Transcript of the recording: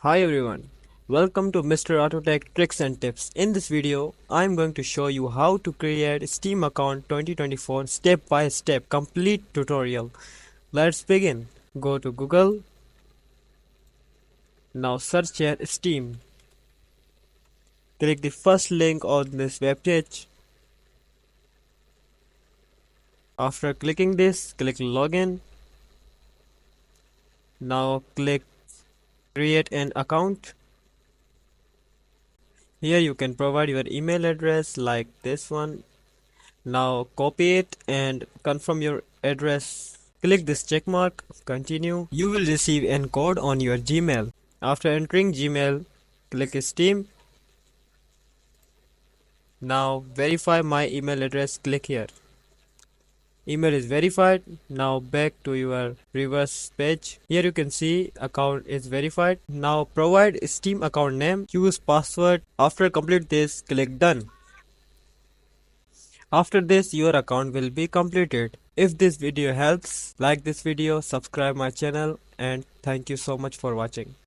Hi everyone, welcome to Mr. Autotech Tricks and Tips. In this video, I am going to show you how to create Steam account 2024 step by step complete tutorial. Let's begin. Go to Google. Now search here Steam. Click the first link on this web page. After clicking this, click login. Now click create an account. Here you can provide your email address like this one. Now copy it and confirm your address. Click this check mark, continue. You will receive an code on your Gmail. After entering Gmail, click Steam. Now verify my email address, click here. Email is verified. Now back to your reverse page. Here you can see account is verified. Now provide Steam account name, use password. After complete this, click done. After this, your account will be completed. If this video helps, like this video, subscribe my channel, and thank you so much for watching.